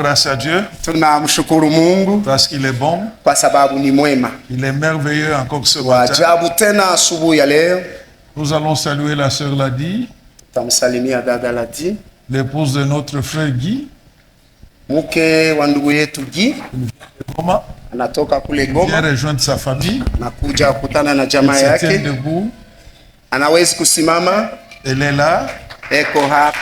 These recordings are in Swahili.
grâce à Dieu Tunamshukuru Mungu parce qu'il est bon. kwa sababu ni mwema. Il est merveilleux encore ce matin. Ajabu tena asubuhi ya leo. Nous allons saluer la sœur Ladi, Tamsalimia dada Ladi, l'épouse de notre frère Guy. Mke wa ndugu yetu Guy Goma. anatoka kule Il vient Goma, rejoindre sa famille. nakuja kukutana na jamaa Elle se tient yake. debout. Anawezi kusimama, Elle est là. eko hapa.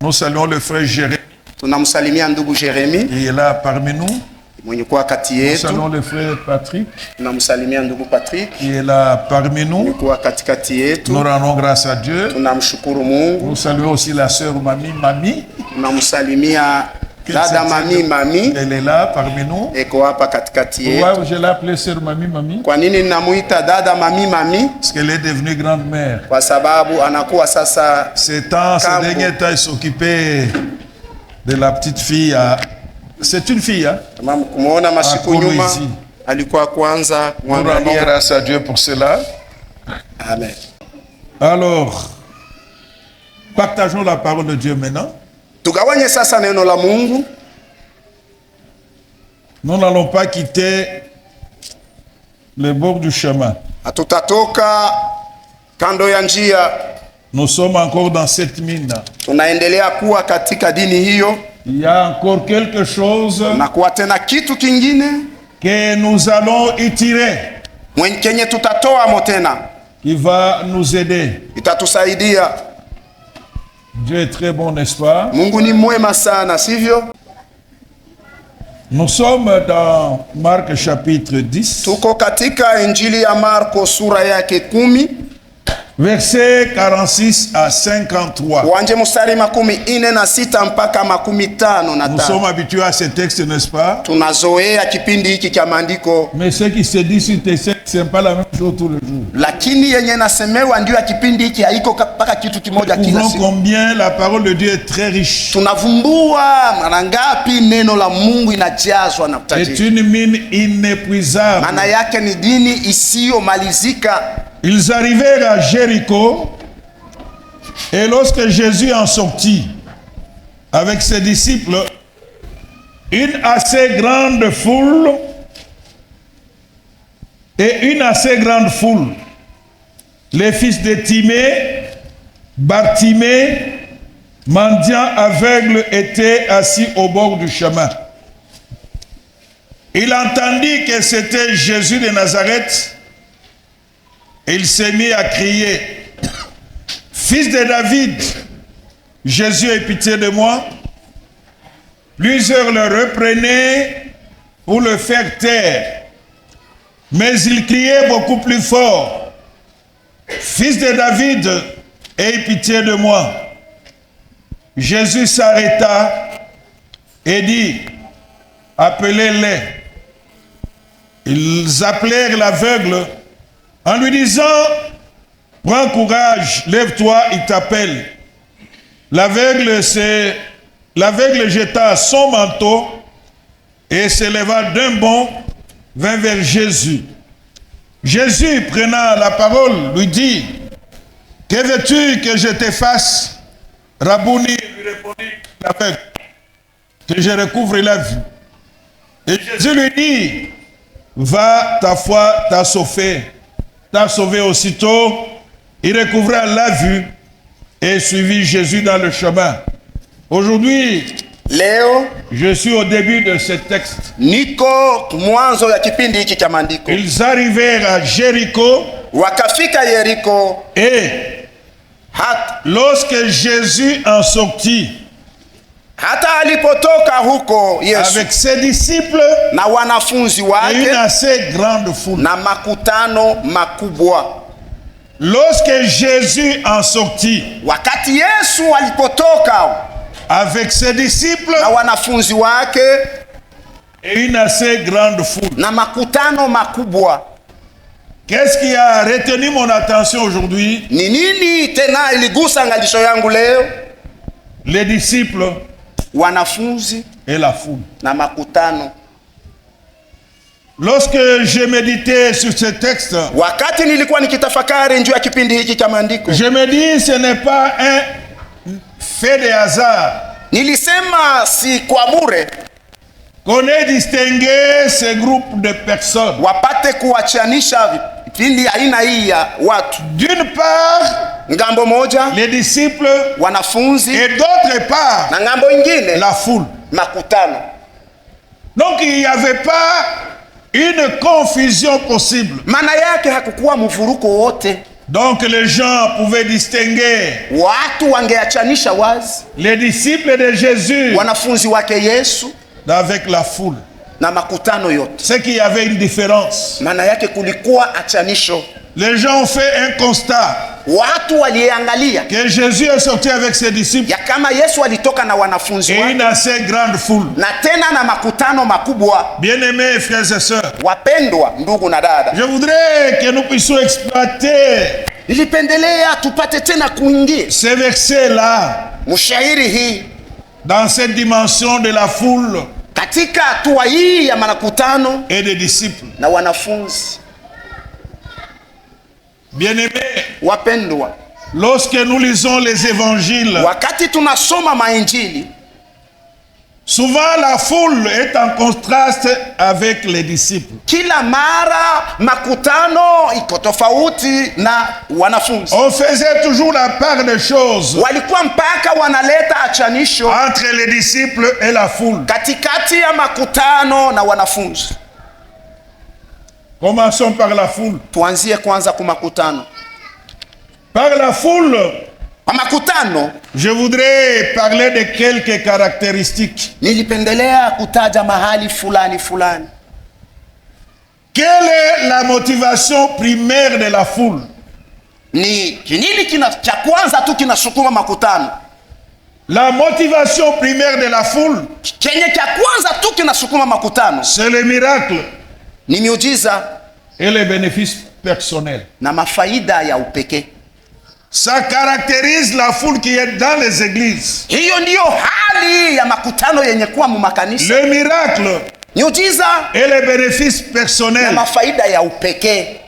Nous saluons le frère Jérémy Tunamsalimia ndugu Jeremy qui est là parmi nous. mwenye kuwa kati Nous yetu. saluons le frère Patrick Tunamsalimia ndugu Patrick qui est là parmi nous. kuwa katikati yetu. Nous rendons grâce à Dieu. Tunamshukuru Mungu. Nous saluons aussi la sœur Mami. Tunamsalimia dada Mami. Elle est là parmi nous. Eko hapa katikati yetu. Pourquoi je l'ai appelée sœur Mami? Kwa nini ninamuita dada Mami? Parce qu'elle est devenue grand-mère. Kwa sababu anakuwa sasa Ces Kambo. derniers temps, il s'occupait de la petite fille. C'est une fille, hein? kama kumuona masiku Akulu nyuma ici. alikuwa kwanza Nous rendons kuangalia. grâce à Dieu pour cela. Amen. Alors, partageons la parole de Dieu maintenant. Tugawanye sasa neno la Mungu. Nous n'allons pas quitter le bord du chemin. Hatutatoka kando ya njia, Nous sommes encore dans cette mine. tunaendelea kuwa katika dini hiyo, Il y a encore quelque chose na kuwa tena kitu kingine que nous allons y tirer, kenye tutatoa mo tena qui va nous aider. itatusaidia. Dieu est très bon, n'est-ce pas? Mungu ni mwema sana, sivyo? Nous sommes dans Marc chapitre 10, Tuko katika Injili ya Marko sura yake 10, versets 46 à 53. wanje mstari 46 mpaka 55. Nous sommes habitués à ces textes, n'est-ce pas? Tunazoea kipindi hiki cha maandiko, Mais ce qui se dit sur tes textes, ce n'est pas la même chose tous les jours. lakini yenye nasemewa ndio ya kipindi hiki, haiko mpaka kitu kimoja Nous kila voyons siku. combien la parole de Dieu est très riche. Tunavumbua mara ngapi neno la Mungu inajazwa na C'est utajiri. une mine inépuisable. Maana yake ni dini isiyomalizika. Ils arrivèrent à Jéricho, et lorsque Jésus en sortit avec ses disciples, une assez grande foule, les fils de Timée, Bartimée, mendiant aveugle, étaient assis au bord du chemin. Il entendit que c'était Jésus de Nazareth. Et il s'est mis à crier, « Fils de David, Jésus, aie pitié de moi. » Plusieurs le reprenaient pour le faire taire. Mais il criait beaucoup plus fort, « Fils de David, aie pitié de moi. » Jésus s'arrêta et dit, « Appelez-les. » Ils appelèrent l'aveugle en lui disant, « Prends courage, lève-toi, il t'appelle. » L'aveugle jeta son manteau et se leva d'un bond, vint vers Jésus. Jésus, prenant la parole, lui dit, « Que veux-tu que je te fasse? » Rabouni lui répondit l'aveugle, « Que je recouvre la vue. » Et Jésus lui dit, « Va, ta foi t'a sauvé. » T'a sauvé aussitôt, il recouvra la vue et suivit Jésus dans le chemin. Aujourd'hui, Leo je suis au début de ce texte. niko mwanzo ya kipindi hiki cha maandiko. Ils arrivèrent à Jéricho Wakafika Yeriko, et lorsque Jésus en sortit hata alipotoka huko Yesu avec ses disciples na wanafunzi et wake une assez grande foule. na makutano makubwa. Lorsque Jésus en sortit Wakati Yesu alipotoka avec ses disciples na wanafunzi wake et une assez grande foule. na makutano makubwa, Qu'est-ce qui a retenu mon attention aujourd'hui? ni nini tena iligusa ngalisho yangu leo? Les disciples Wanafunzi et la foule. na makutano. Lorsque j'ai médité sur ce texte, wakati nilikuwa nikitafakari juu ya kipindi hiki cha maandiko, je me dis ce n'est pas un fait de hasard. Nilisema si kwa bure qu'on ait distingué ce groupe de personnes. Wapate kuachanisha vipindi aina hii ya watu. D'une part, ngambo moja les disciples, wanafunzi, et d'autre part, na ngambo ingine la foule. Makutano. Donc il n'y avait pas une confusion possible. Maana yake hakukuwa mvuruko wote. Donc les gens pouvaient distinguer, watu wangeachanisha wazi, les disciples de Jésus, wanafunzi wake Yesu, avec la foule. na makutano yote. C'est qu'il y avait une différence. Maana yake kulikuwa achanisho. Les gens ont fait un constat. Watu waliangalia que Jésus est sorti avec ses disciples, ya kama Yesu alitoka na wanafunzi wake, et une assez grande foule. Na tena na makutano makubwa. Bien-aimés frères et sœurs, wapendwa ndugu na dada, je voudrais que nous puissions exploiter, nilipendelea tupate tena kuingia ce verset là, mshairi hii, dans cette dimension de la foule, katika hatua hii ya makutano et des disciples. na wanafunzi. Bien-aimés, wapendwa, lorsque nous lisons les évangiles, wakati tunasoma mainjili, souvent la foule est en contraste avec les disciples. Kila mara makutano iko tofauti na wanafunzi. On faisait toujours la part des choses, walikuwa mpaka wanaleta achanisho entre les disciples et la foule. Katikati ya makutano na wanafunzi. Commençons par la foule. Tuanzie kwanza kwa makutano. Par la foule, kwa makutano, je voudrais parler de quelques caractéristiques. Nilipendelea kutaja mahali fulani fulani. Quelle est la motivation primaire de la foule? Ni nini cha kwanza tu kinasukuma makutano? La motivation primaire de la foule, kenye cha kwanza tu kinasukuma makutano, c'est le miracle, ni miujiza et les bénéfices personnels. Na mafaida ya upekee. Ça caractérise la foule qui est dans les églises. Hiyo ndiyo hali ya makutano yenye kuwa mu makanisa. Le miracle, miujiza, et les bénéfices personnels. Na mafaida ya upekee.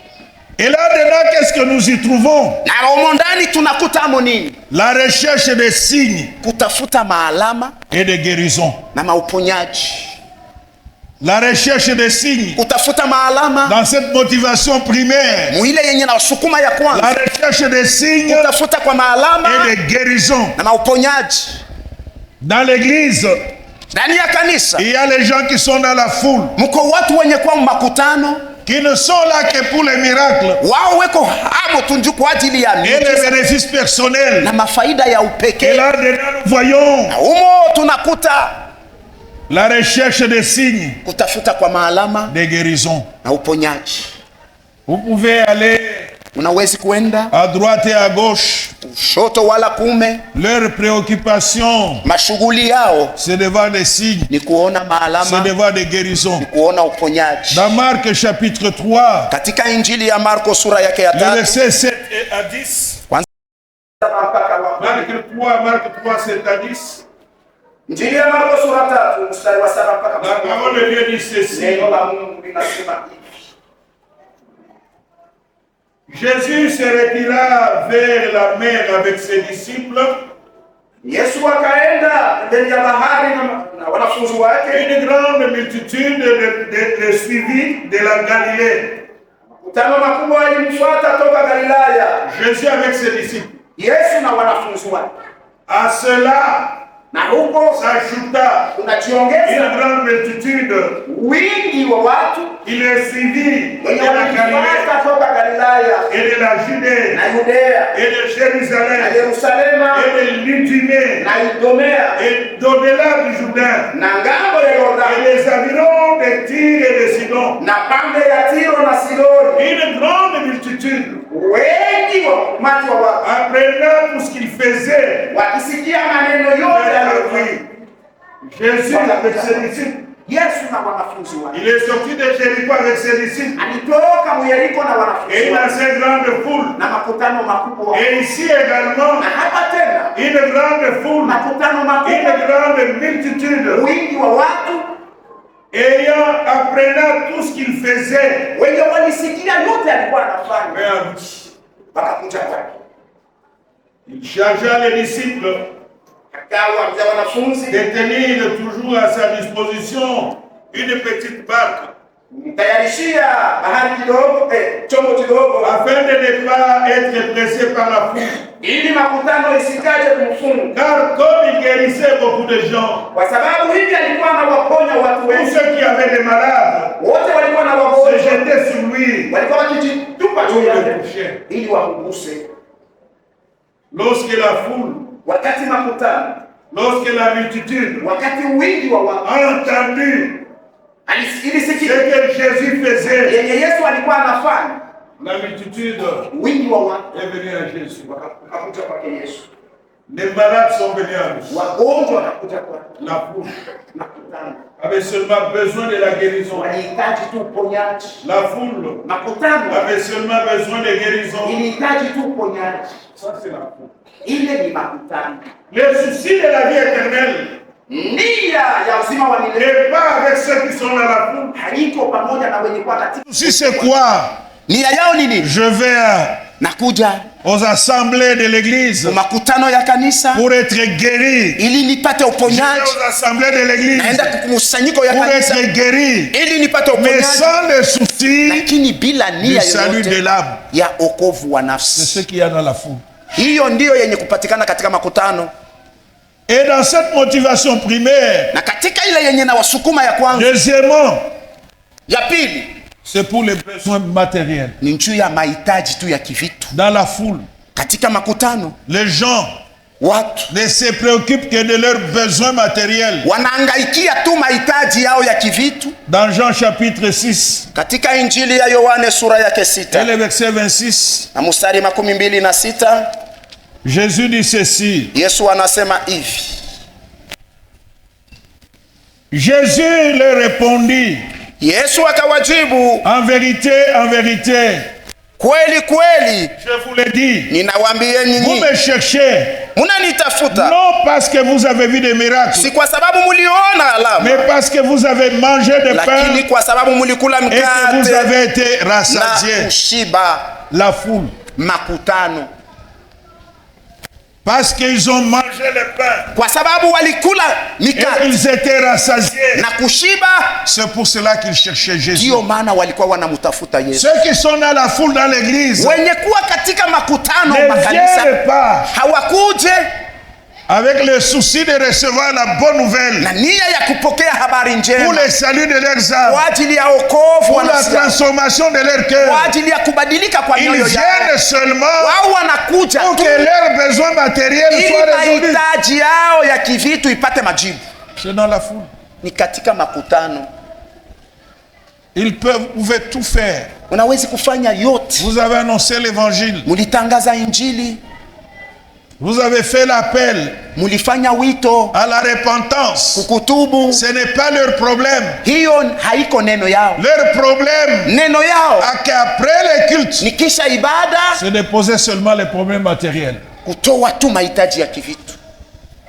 Et là-dedans, qu'est-ce que nous y trouvons? Na humo ndani tunakuta nini? La recherche des signes, kutafuta maalama, et des guérisons. Na mauponyaji. La recherche des signes, kutafuta maalama, dans cette motivation primaire, muile yenye na sukuma ya kwanza. La recherche des signes, kutafuta kwa maalama, et des guérisons. Na mauponyaji. Dans l'église, ndani ya kanisa, il y a les gens qui sont dans la foule, mko watu wenye kwa makutano, qui ne sont là que pour les miracles, wao weko hamo tunju kwa ajili ya et les bénéfices personnels. Na mafaida ya upekee. Et là-dedans, nous voyons na humo tunakuta la recherche des signes, kutafuta kwa maalama, des guérisons. Na uponyaji. Vous pouvez aller unawezi kuenda à droite et à gauche, kushoto wala kume. Leur préoccupation, mashughuli yao, c'est de voir des signes, ni kuona maalama, c'est de voir des guérisons. ni kuona uponyaji. Dans Marc chapitre 3, katika injili ya Marko sura yake ya 3, versets 7 à 10. Marc 3, 7 à 10. Injili ya Marko sura 3 mstari wa 7 mpaka 10. La parole de Dieu dit ceci. Neno la Mungu linasema hivi. Jésus se retira vers la mer avec ses disciples. Yesu akaenda mbele ya bahari na wanafunzi wake. Une grande multitude le suivit de la Galilée. Makutano makubwa yalimfuata toka Galilaya. Jésus avec ses disciples. Yesu na wanafunzi wake. À cela, na huko s'ajouta une grande multitude. Wingi wa watu il est suivi de la Galilée toka Galilaya et de la Judée na Yudea et de Jérusalem na Yerusalema et de l'Idumée na Idomea et d'au-delà du Jourdain na ngambo ya Yordani et les environs de Tyr et de Sidon. na pande ya Tiro na Sidoni. Une grande multitude, wengi wa umati wa watu, apprenant tout ce qu'il faisait, wakisikia maneno yote aliyofanya Jésus avec ses disciples. Yesu na wanafunzi wake. Il est sorti de Jéricho avec ses disciples. Alitoka Yeriko na wanafunzi et une assez grande foule. Na makutano makubwa. Et ici également, na hapa tena une grande foule. Makutano makubwa. Une grande multitude. Wingi wa watu. ayant apprenant tout ce qu'il faisait, wenye walisikia yote alikuwa anafanya, vers lui. wakakuja kwake. Il chargea les disciples Akawaambia wanafunzi, de tenir toujours à sa disposition une petite barque, mtayarishia bahari kidogo, chombo kidogo, afin de ne pas être pressé par la foule. ili makutano isikaje kumfunga. Car comme il guérissait beaucoup de gens, Kwa sababu hivi alikuwa anawaponya watu tous wengi, ceux qui avaient des malades wote walikuwa na se wagonjwa, jetaient sur lui walikuwa wakijitupa pour juu le yake toucher. ili wamguse. Lorsque la foule, Wakati makutano, lorsque la multitude wakati wingi wa watu a entendu ce ilisikia que Jésus faisait, yenye Yesu alikuwa anafanya, la multitude wingi wa watu est venue à Jésus. wakakuja kwake Yesu, Les malades sont venus à lui. wagonjwa wakakuja kwake. La foule Makutano avait seulement besoin de la guérison. walihitaji tu uponyaji. La foule Makutano avait seulement besoin de guérison. ilihitaji tu uponyaji. Ça, c'est la foule. Ile ni makutano, Les soucis de la vie éternelle nia ya uzima wa milele n'est pas avec ceux qui sont dans la foule. haiko pamoja na wenye kuwa katika. Si c'est quoi? Nia yao ni nini? Je vais Nakuja aux assemblées de l'église makutano ya kanisa pour être guéri. ili nipate Je vais uponyaji. aux assemblées de l'église Naenda kukusanyiko ya pour kanisa être guéri. ili nipate Mais uponyaji, sans le souci lakini bila du nia salut de yoyote l'âme. ya okovu wa C'est nafsi. ce qu'il y a dans la foule. Hiyo ndiyo yenye kupatikana katika makutano, Et dans cette motivation primaire, na katika ile yenye na wasukuma ya kwanza. deuxièmement, Ya pili c'est pour les besoins matériels. ni juu ya mahitaji tu ya kivitu. Dans la foule, Katika makutano les gens watu ne se préoccupent que de leurs besoins matériels. wanaangaikia tu mahitaji yao ya kivitu. Dans Jean chapitre 6 Katika Injili ya Yohane sura yake et 6 le verset 26, na mstari 26, Jésus dit ceci. Yesu anasema hivi. Jésus leur répondit, Yesu akawajibu, en vérité, kweli kweli je vous le dis, ninawaambia vous nyinyi, me cherchez, munanitafuta non parce que vous avez vu des miracles, si kwa sababu muliona alama, mais parce que vous avez mangé de pain lakini kwa sababu mulikula et que vous mkate avez été na rassasiés. kushiba. La foule, Makutano, parce qu'ils ont mangé le pain kwa sababu walikula et mikate ils étaient rassasiés, na kushiba, c'est pour cela qu'ils cherchaient Jésus. ndio maana walikuwa wanamtafuta Yesu. Ceux qui sont dans la foule dans l'église Wenye kuwa katika makutano ne makanisa viennent pas hawakuje avec le souci de recevoir la bonne nouvelle na nia ya kupokea habari pour njema le salut de leurs âmes, kwa ajili ya wokovu pour wa la nafsi yao, transformation de leur kwa cœur. ajili ya kubadilika kwa Ils mioyo yao. viennent seulement Wao wanakuja pour tu que leurs besoins matériels ili soient résolus. mahitaji yao ya kivitu ipate majibu. C'est dans la foule. Ni katika makutano Pouvaient tout faire. unawezi kufanya yote. Vous avez annoncé l'évangile. Mulitangaza Injili, Vous avez fait l'appel mulifanya wito à la repentance. kukutubu. Ce n'est pas leur problème. Hiyo haiko neno yao. Leur problème, Neno yao qu'après les cultes, ni kisha ibada c'est de poser seulement les problèmes matériels. kutoa tu mahitaji ya kivitu,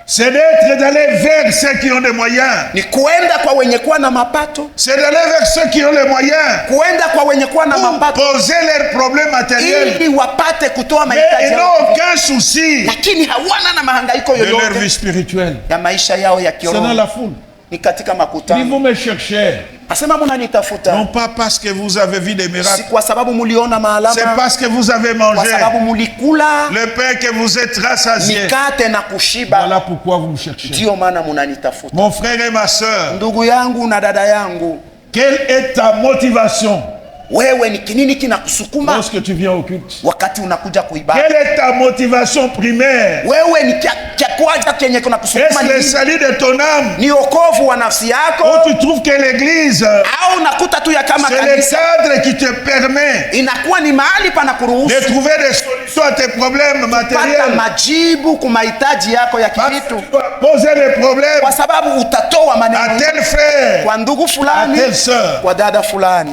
C'est d'être d'aller vers ceux qui ont des moyens. ni kuenda kwa wenye kuwa na mapato, C'est d'aller vers ceux qui ont les moyens kuenda kwa wenye kuwa na pour mapato poser leurs problèmes matériels. ili wapate kutoa Mais mahitaji ils yao, n'ont aucun souci lakini hawana na mahangaiko de leur vie yoyote spirituelle. ya maisha yao ya C'est dans kiroho. la foule. Ni katika Si makutano. vous me cherchez, Asema munanitafuta non pas parce que vous avez vu des si miracles, kwa sababu muliona c'est maalama, parce que vous avez kwa mangé sababu mulikula le pain que vous êtes rassasiés. mikate na kushiba, Voilà pourquoi vous me cherchez. ndio maana munanitafuta. Mon frère et ma soeur, Ndugu yangu na dada yangu, quelle est ta motivation wewe ni kinini kinakusukuma lorsque tu viens au culte? wakati unakuja kuibada? Quelle est ta motivation primaire? Wewe ni kya kwanza kenye kunakusukuma Est-ce ni le nini? salut de ton âme? Ni wokovu wa nafsi Ou yako, tu trouves que l'église, au unakuta tu ya kama c'est le kanisa cadre qui te permet inakuwa ni mahali pana de kuruhusu trouver des solutions à tes problèmes pata matériels? majibu kwa mahitaji yako ya Parce que kivitu, tu dois poser des problèmes kwa sababu utatoa à maneno tel frère, kwa ndugu à fulani, telle sœur. kwa dada fulani.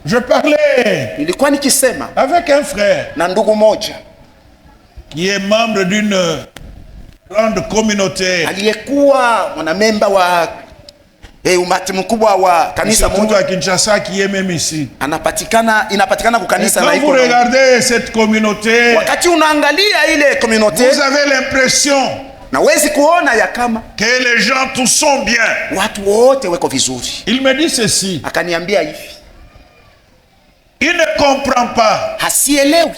Je parlais Nilikuwa nikisema avec un frère na ndugu moja qui est membre d'une grande communauté. aliyekuwa mwanamemba wa umati mkubwa wa kanisa moja à Kinshasa qui est même ici. Inapatikana kwa kanisa la iko. Quand vous regardez cette communauté, wakati unaangalia ile communauté, vous avez l'impression na wezi kuona ya kama que les gens tous sont bien. Watu wote weko vizuri. Il me dit ceci. Akaniambia hivi. Il ne comprend pas. Hasielewi.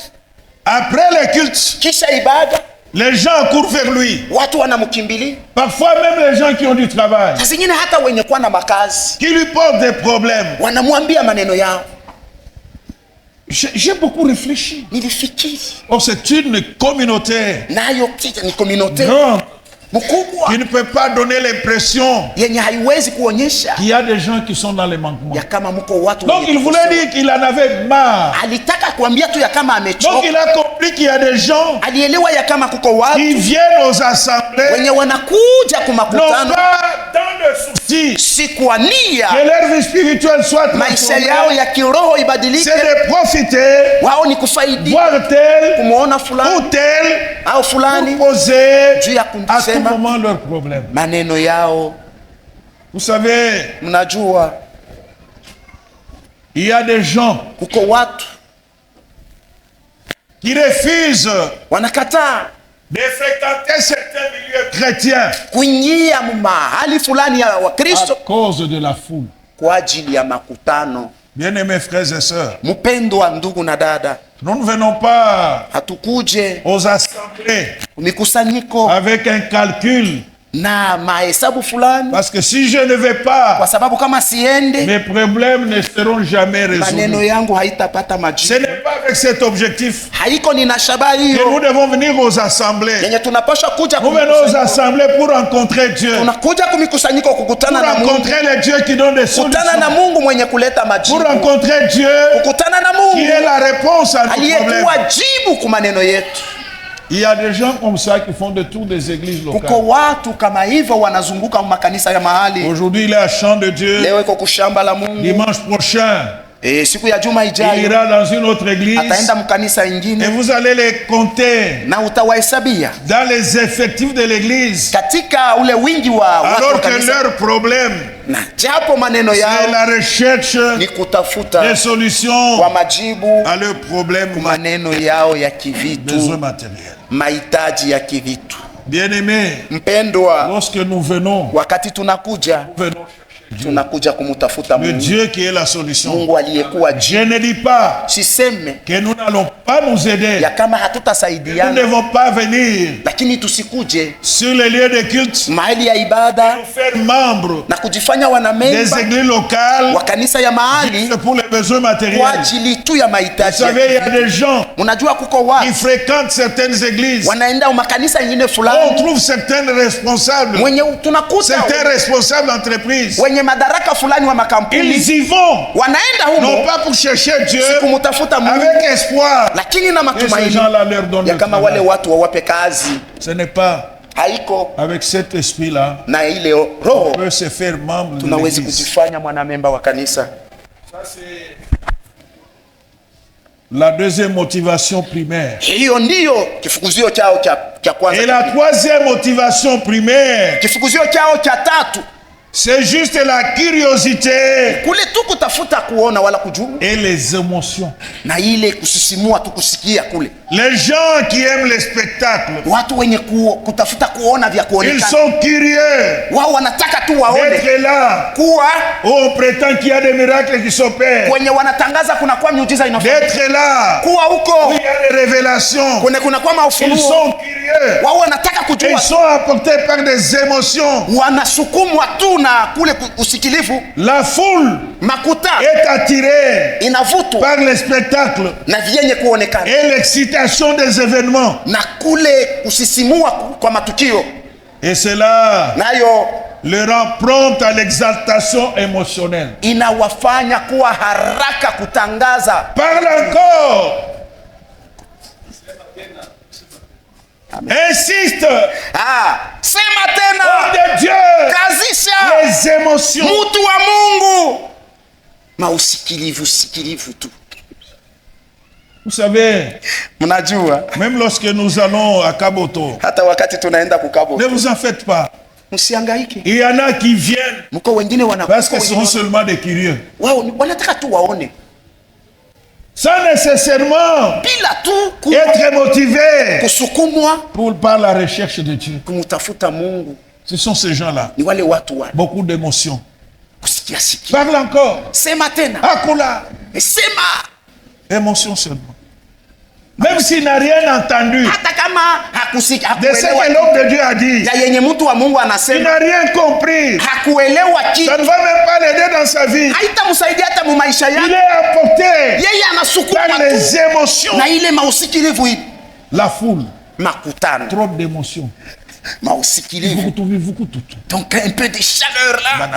Après le culte, kisha ibada, les gens courent vers lui. Watu wanamkimbilia. Parfois même les gens qui ont du travail, zingine hata wenye kuwa na makazi, qui lui posent des problèmes, wanamwambia maneno yao. J'ai beaucoup réfléchi. Nilifikiri. Oh, c'est une communauté. Nayo ni communauté. Non. Mkubwa. Qui ne peut pas donner l'impression yenye haiwezi kuonyesha qu'il y a des gens qui sont dans les manquements. Ya kama mko watu. Donc il voulait dire qu'il en avait marre. Alitaka kuambia tu ya kama amechoka. Donc il a compris qu'il y a des gens alielewa ya kama kuko watu qui viennent aux assemblées wenye wanakuja kwa makutano, non pas dans le souci si kwa nia que leur vie spirituelle soit maisha yao ya kiroho ibadilike, c'est de profiter, wao ni kufaidi, voir tel kumuona fulani ou tel au fulani, poser juu ya à tout moment leurs problèmes. Maneno yao. Vous savez, mnajua il y a des gens kuko watu qui refusent, wanakataa de fréquenter certains milieux chrétiens kuingia mahali fulani ya Wakristo à cause de la foule. Kwa ajili ya makutano. Bien-aimés frères et sœurs, mpendwa ndugu na dada, nous ne venons pas hatukuje aux assemblées mikusanyiko avec un calcul na mahesabu fulani, parce que si je ne vais pas, kwa sababu kama siende, mes problèmes ne seront jamais résolus. Maneno yangu haitapata majibu. Ce n'est pas avec cet objectif haiko nina shabahi que nous devons venir aux assemblées. yenye tunapaswa kuja. Nous venons aux assemblées pour rencontrer Dieu, tunakuja kumikusanyiko kukutana na Mungu, rencontrer le Dieu qui donne des solutions, kukutana na Mungu mwenye kuleta majibu, pour rencontrer Dieu kukutana na Mungu qui est la réponse à nos problèmes. Aliyekuwa jibu kwa maneno yetu. Il y a des gens comme ça qui font de tour des églises locales. Kuko watu kama hivyo wanazunguka makanisa ya mahali. Aujourd'hui il est à Champ de Dieu. Leo iko kushamba la Mungu. Dimanche prochain, siku ya juma ijayo, il ira dans une autre église. Ataenda mkanisa ingine. Et vous allez les compter na utawahesabia dans les effectifs de l'église. Katika ule wingi wa watu. Alors que leur problème, na japo maneno yao, c'est la recherche ni kutafuta des solutions kwa majibu à leurs problèmes, maneno yao ya kivitu, besoins matériels. Mahitaji ya kivitu. Bien-aimés, mpendwa, lorsque nous venons, wakati tunakuja tunakuja kumutafuta le Mungu, Dieu qui est la solution. Mungu aliyekuwa Je ne dis pas siseme que nous n'allons pas nous aider. ya kama Nous hatutasaidiana, ne devons pas venir lakini tusikuje sur les lieux de culte, mahali ya ibada nous faire membres na kujifanya des wanamemba églises locales wa kanisa ya mahali pour les besoins kwa matériels. ajili tu ya Vous mahitaji. savez, il y a des gens Unajua kuko qui watu fréquentent certaines églises. wanaenda makanisa ingine On fulani, trouve certains responsables, mwenye tunakuta certains responsables d'entreprise. wenye madaraka fulani wa makampuni Ils y vont, wanaenda non humo pas pour chercher Dieu, kumutafuta Mungu, avec espoir lakini na que ces matumaini gens-là leur donnent ya le kama wale travail. watu wawape kazi. Ce n'est pas Haiko avec cet esprit-là na ile roho qu'on peut se faire membre de tunawezi l'église. kujifanya mwanamemba wa kanisa. Ça, c'est la deuxième motivation primaire. Hiyo ndiyo kifukuzio chao cha kwanza. Et la troisième motivation primaire, Kifukuzio chao cha tatu, c'est juste la curiosité kule tu kutafuta kuona wala kujua, et les émotions. na ile kusisimua tu kusikia kule. Les gens qui aiment les spectacles, Watu wenye kutafuta kuona vya ils kuonekana, sont curieux wao wanataka tu waone d'être là. kuwa Oh, on prétend qu'il y a des miracles qui s'opèrent. kwenye wanatangaza kuna kwa miujiza inafanyika, D'être là, kuwa huko où il y a des révélations. kuna kwa Ils maufunuo, sont curieux. wao wanataka Et kujua, ils sont apportés par des émotions. wanasukumwa tu na kule usikilivu. La foule Makuta est attirée inavutwa par les spectacles na vyenye kuonekana et l'excitation des événements. na kule kusisimua kwa matukio, Et cela nayo le rend prompt à l'exaltation émotionnelle. inawafanya kuwa haraka kutangaza. Parle encore. Insiste. Sema tena. Oh de Dieu. Kazisha les émotions. Mtu wa Mungu. Mausikilivu tu. Vous savez, mnajua, même lorsque nous allons à Kaboto, hata wakati tunaenda kukaboto, ne vous en faites pas. Msihangaike. Il y en a qui viennent Mko wengine wanakuja parce que ce sont seulement des curieux. wao wanataka tu waone. Sans nécessairement Bila tu être motivés kusukumwa par la recherche de Dieu. kumtafuta Mungu. Ce sont ces gens-là. Ni wale watu wale. Beaucoup d'émotions. Kusikia sikia. Parle encore. Sema tena. Akula. Sema. Émotion seulement. Même s'il n'a rien entendu Hata kama hakusika de ce que l'homme de Dieu a dit, ya yenye mtu wa Mungu il anasema, n'a rien compris. hakuelewa kitu. Ça ne va même pas l'aider dans sa vie. Haitamsaidia hata mu maisha Il yake. est apporté Yeye anasukuma par les émotions. na ile mausikilivu hii. La foule. Makutano. Trop d'émotions. Mausikilivu. Donc un peu de chaleur là.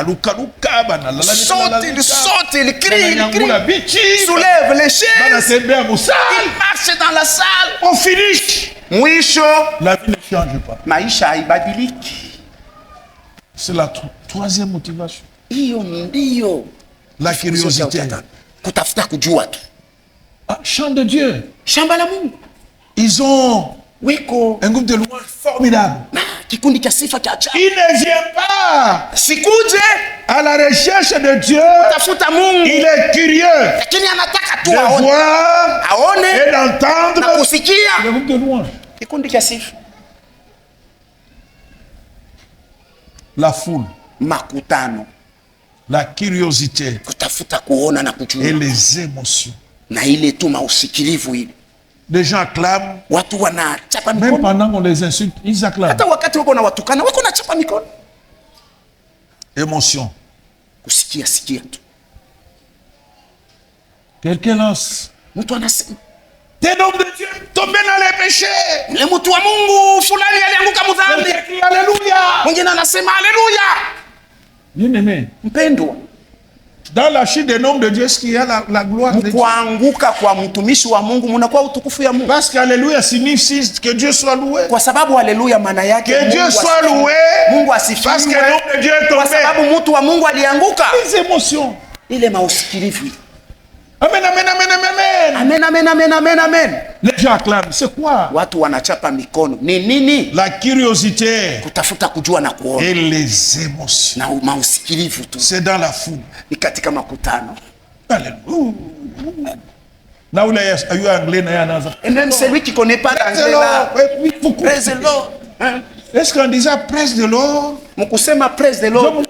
Saute, il crie. Soulève les chaises. Il marche dans la salle. On finit. Mwisho. La vie ne change pas. Maisha haibadiliki. C'est la troisième motivation. Hiyo ndio. La curiosité. Kutafuta kujua tu. Ah, chant de Dieu. Shamba la Mungu. Ils ont un groupe de louanges formidable. Kikundi cha sifa cha ajabu. Il ne vient pas sikuje à la recherche de Dieu. Tafuta Mungu. Il est curieux lakini anataka tu de voir aone et d'entendre na kusikia le groupe de louanges. Kikundi cha sifa. La foule. Makutano. La curiosité. Kutafuta kuona na kujua. Et les émotions. Na ile tu mausikilivu ile. Les gens acclament. Watu wanachapa mikono. Même pendant qu'on les insulte, ils acclament. Hata wakati wako na watukana, wako na chapa mikono. Émotion. Kusikia sikia tu. Quelqu'un lance. Mtu anasema, des hommes de Dieu tombés dans les péchés. Ule mtu wa Mungu fulani alianguka mdhambi. Alléluia. Mwingine anasema haleluya. Bien-aimé. Mpendwa. Dans la chute des noms de Dieu, est-ce qu'il y a la gloire de Dieu? Kuanguka kwa mtumishi wa Mungu mnakuwa utukufu ya Mungu. Parce qu'alléluia signifie que Dieu soit loué. Kwa sababu haleluya maana yake que Dieu soit loué. Mungu asifiwe. Parce que le nom de Dieu est tombé. Kwa sababu mtu wa Mungu alianguka. Les émotions. Ile mausikilivu. Amen, amen, amen, amen. Amen, amen, amen, amen, amen. Les gens acclament. C'est quoi? Watu wanachapa mikono. Ni nini? La curiosité. Kutafuta kujua na kuona. Et les émotions. Na mausikilivu tu. C'est dans la foule. Ni katika makutano. Alléluia. Là où il y a anglais, il y a et même celui qui connaît pas l'anglais là. Praise the Lord. Est-ce qu'on disait presse de l'or? Mkusema praise the Lord.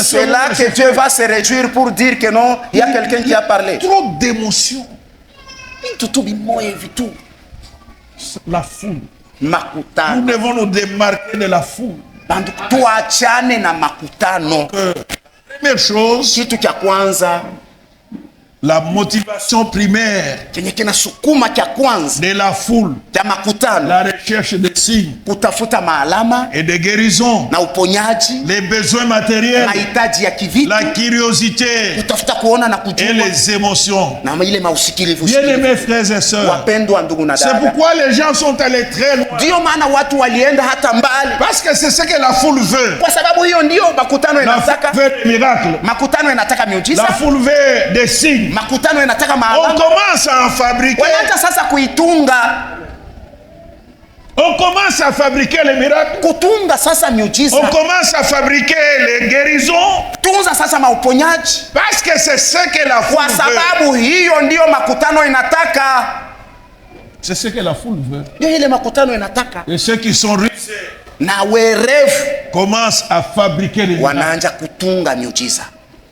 C'est là que Dieu va se réjouir pour dire que non, il y a quelqu'un qui a parlé. Trop d'émotions. La foule. Makutano. Nous devons nous démarquer de la foule. Tuachane na makutano. Première chose, kitu cha kwanza, la motivation primaire de la foule, la recherche des signes et des guérisons, les besoins matériels, la curiosité et les émotions. Bien-aimés frères et sœurs, c'est pourquoi les gens sont allés très loin. Parce que c'est ce que la foule veut. La foule veut des miracles. La foule veut des signes. On commence à en fabriquer. On commence à fabriquer les miracles. On commence à fabriquer les guérisons. Parce que c'est ce que la foule veut. C'est ce que la foule veut. Et ceux qui sont rusés commencent à fabriquer les miracles.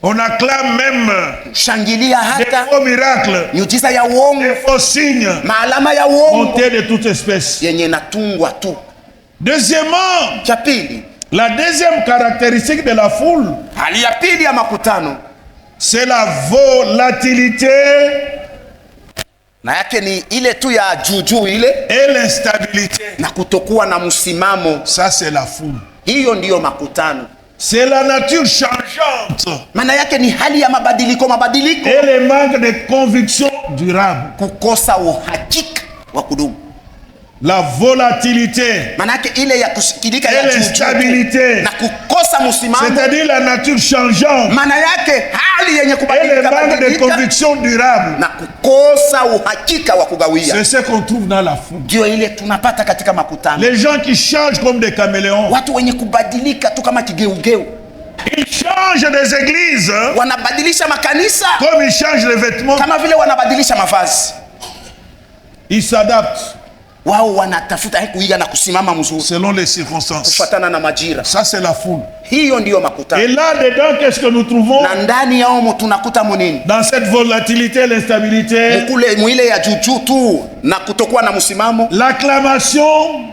On acclame même des faux miracles, des faux signes, montés de toutes espèces. Deuxièmement, la deuxième caractéristique de la foule, c'est la volatilité et l'instabilité. Ça, c'est la foule. C'est la nature changeante. Et le manque de conviction durable. La volatilité et l'instabilité, c'est-à-dire la nature changeante et le manque de conviction durable. C'est ce qu'on trouve dans la foule. Les gens qui changent comme des caméléons. Ils changent des églises comme ils changent les vêtements. Ils s'adaptent selon les circonstances. Ça, c'est la foule. Et là-dedans, qu'est-ce que nous trouvons? Dans cette volatilité, l'instabilité, l'acclamation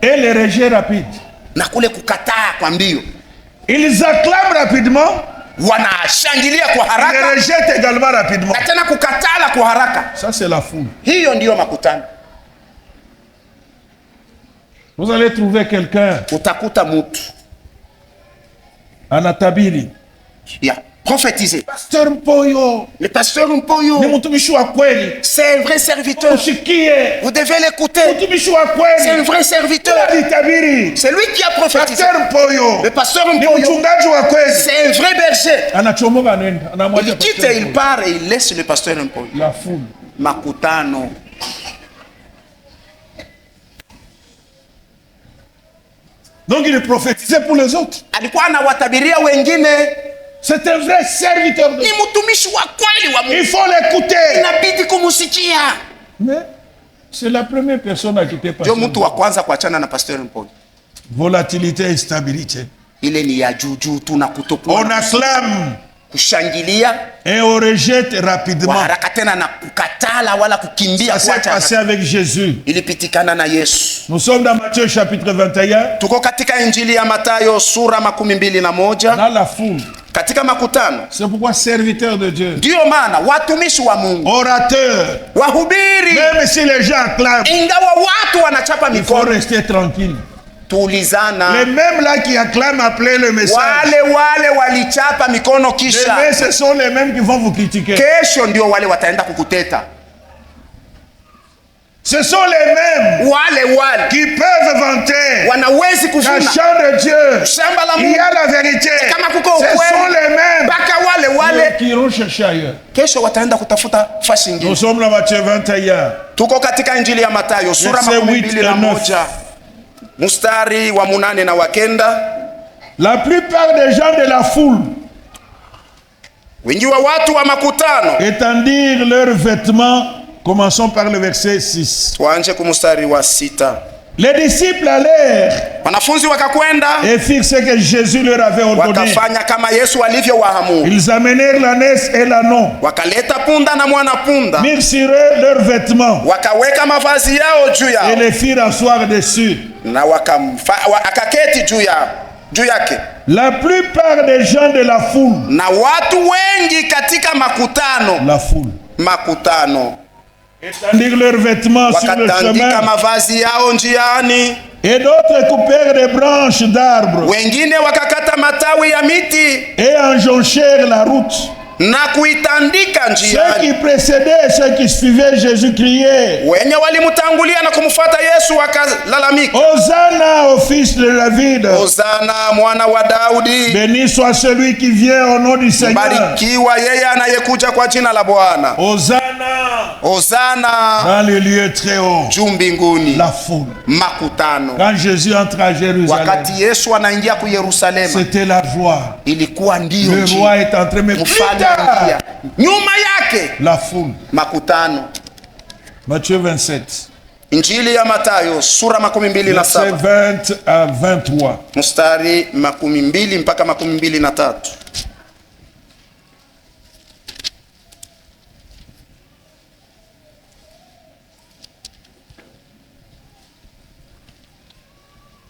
et les rejets rapides. Ils acclament rapidement, ils rejettent également rapidement. Ça, c'est la foule. Vous allez trouver quelqu'un Anatabiri, prophétiser. Pasteur Mpoyo, Le pasteur Mpoyo, c'est un vrai serviteur. Vous devez l'écouter. C'est un vrai serviteur. C'est lui qui a prophétisé. Le pasteur Mpoyo, c'est un vrai berger. Il quitte et il part et il laisse le pasteur Mpoyo. La foule. Makutano. Donc il est prophétisé pour les autres. C'est un vrai serviteur de Dieu. Il faut l'écouter. Mais c'est la première personne à quitter pasteur. Volatilité et instabilité. On acclame et on rejette rapidement. Ça s'est passé avec Jésus. Nous sommes dans Matthieu chapitre 21. Dans la foule. C'est pourquoi serviteur de Dieu, orateur, même si les gens acclament, il faut rester tranquille. Les mêmes là qui acclament après le message, mais ce sont les mêmes qui vont vous critiquer. Ce sont les mêmes qui peuvent vanter la chambre de Dieu. Il y a la vérité. Ce sont les mêmes qui iront chercher ailleurs. Nous sommes dans Matthieu 21. Versets 8 et 9. Mustari wa 8 na wa 9. La plupart des gens de la foule étendirent leurs vêtements. Commençons par le verset 6. Les disciples allèrent et firent ce que Jésus leur avait ordonné. Ils amenèrent l'ânesse et l'ânon, mirent sur eux leurs vêtements et les firent asseoir dessus. La plupart des gens de la foule, étendirent leurs vêtements sur le chemin, et d'autres coupèrent des branches d'arbres et enjonchèrent la route. Ceux qui précédaient, ceux qui suivaient Jésus criaient: Hosanna au fils de David. Béni soit celui qui vient au nom du Seigneur. Hosanna dans le lieu très haut. La foule. Quand Jésus entre à Jérusalem, c'était la joie. Le roi est entré, mais plus tard, la foule. Matthieu 27. Injili ya Mathayo sura 27 verset 20 à 23. Mstari 12 mpaka 23.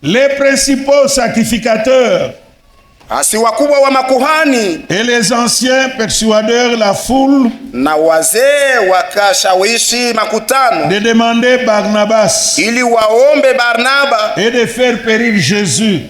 Les principaux sacrificateurs et les anciens persuadèrent la foule de demander Barnabas et de faire périr Jésus.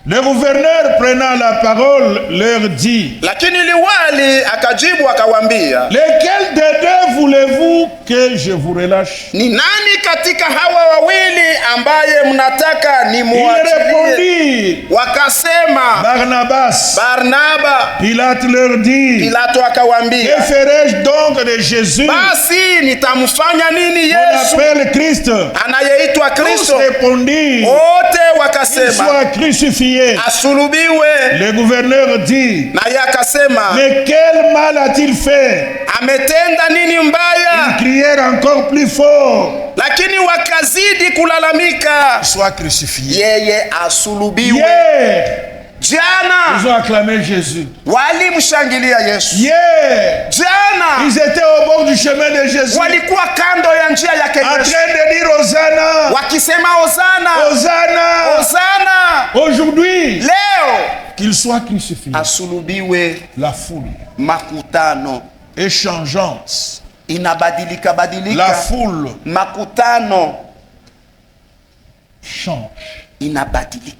Le gouverneur prenant la parole leur dit, lakini liwali akajibu akawambia, lequel des deux voulez-vous que je vous relâche? Ni nani katika hawa wawili ambaye mnataka nimuachilie? Wakasema Barnaba. Pilate leur dit, Pilato akawambia, que ferai-je donc de Jésus? Basi nitamfanya nini Yesu? On appelle Christ. Anayeitwa Kristo. Tous répondirent, wote wakasema, qu'il soit crucifié. Asulubiwe. Le gouverneur dit, naye akasema, mais quel mal a-t-il fait? Ametenda nini mbaya? Ils crièrent encore plus fort, lakini wakazidi kulalamika, soit crucifié. Yeye asulubiwe. Hier, jana ils ont acclamé Jésus. Walimshangilia Yesu. Hier, jana ils étaient au bord du chemin de Jésus, walikuwa kando ya njia yake Yesu, en train de dire Hosanna, wakisema Hosanna, Hosanna, Hosanna. Aujourd'hui, leo qu'il soit crucifié. Asulubiwe. La foule makutano échangeante, inabadilika badilika. La foule makutano change, inabadilika.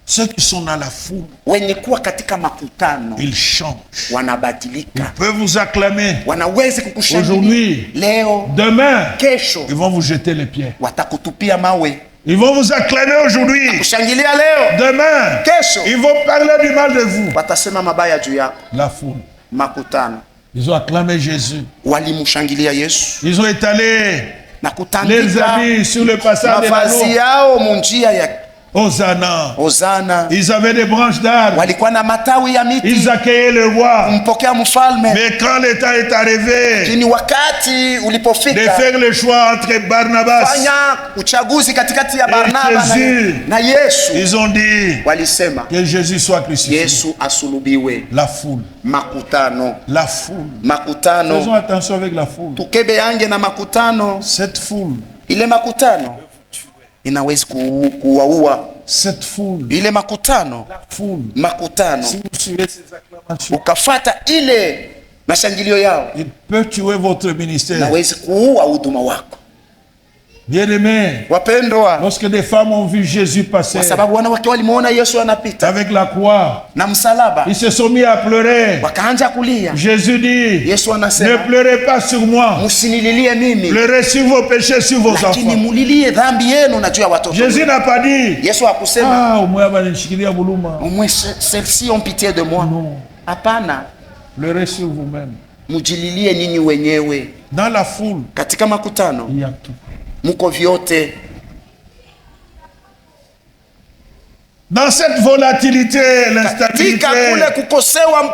Ceux qui sont dans la foule, wenye kuwa katika makutano, ils changent, wanabadilika. Ils peuvent vous acclamer wanaweza kukushangilia aujourd'hui, leo, demain, kesho ils vont vous jeter les pieds. watakutupia mawe. Ils vont vous acclamer aujourd'hui, kushangilia leo, demain, kesho ils vont parler du mal de vous. watasema mabaya juu yako. La foule, makutano, ils ont acclamé Jésus, walimshangilia Yesu, ils ont étalé na les habits sur le passage de mavazi yao munjia ya Hosanna. Hosanna. Ils avaient des branches d'arbres. Walikuwa na matawi ya miti. Ils accueillaient le roi. Kumpokea mfalme. Mais quand le temps est arrivé, kini wakati ulipofika, de faire le choix entre Barnabas, fanya uchaguzi katikati ya Barnaba na Yesu, ils ont dit, walisema, que Jésus soit crucifié. Yesu asulubiwe. La foule. Makutano. La foule. Makutano. Faisons attention avec la foule. Tukebe yange na makutano. Cette foule. Ile makutano inawezi kuwaua. Cette foule. Ile makutano. La foule. Makutano. Si vous suivez ces acclamations, ukafata ile mashangilio yao, il peut tuer votre ministère. Nawezi kuua huduma wako. Bien-aimés, wapendwa, lorsque des femmes ont vu Jésus passer, kwa sababu wanawake walimuona Yesu anapita avec la croix na msalaba, ils se sont mis à pleurer. Wakaanza kulia. Jésus dit, Yesu anasema, ne pleurez pas sur moi, msinililie mimi, pleurez sur vos péchés, sur vos enfants. Lakini mulilie dhambi yenu na juu ya watoto. Jésus n'a pas dit, Yesu hakusema, au moins banishikilia buluma, au moins celles-ci ont pitié de moi. Non. Hapana. Pleurez sur vous-même. Mujililie nyinyi wenyewe. Dans la foule, katika makutano, il y a tout. Muko vyote. Dans cette volatilité, l'instabilité,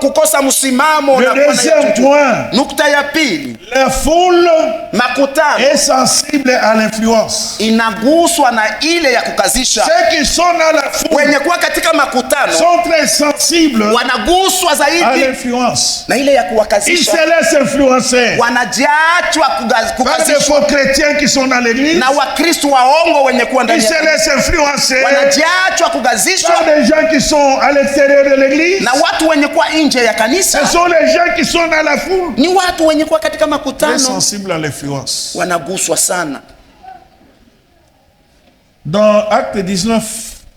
kukosa msimamo, le deuxième point, nukta ya pili, la foule makutano est sensible à l'influence. Inaguswa na ile ya kukazisha. Ceux qui sont dans la foule, wenye kuwa katika makutano, sont très sensibles wanaguswa zaidi à l'influence. na ile ya kuwakazisha. Ils se laissent influencer wanajiachwa par des faux chrétiens qui sont dans l'église. Na wakristo waongo wenye kuwa ndani. Ils se laissent influencer wanajiachwa kugazishwa par des gens qui sont à l'extérieur de l'église. Na watu wenye kuwa nje ya kanisa. Ce sont les gens qui sont dans la foule. Ni watu wenye kuwa katika makutano. Très sensibles à l'influence. Wanaguswa sana. Dans Acte 19,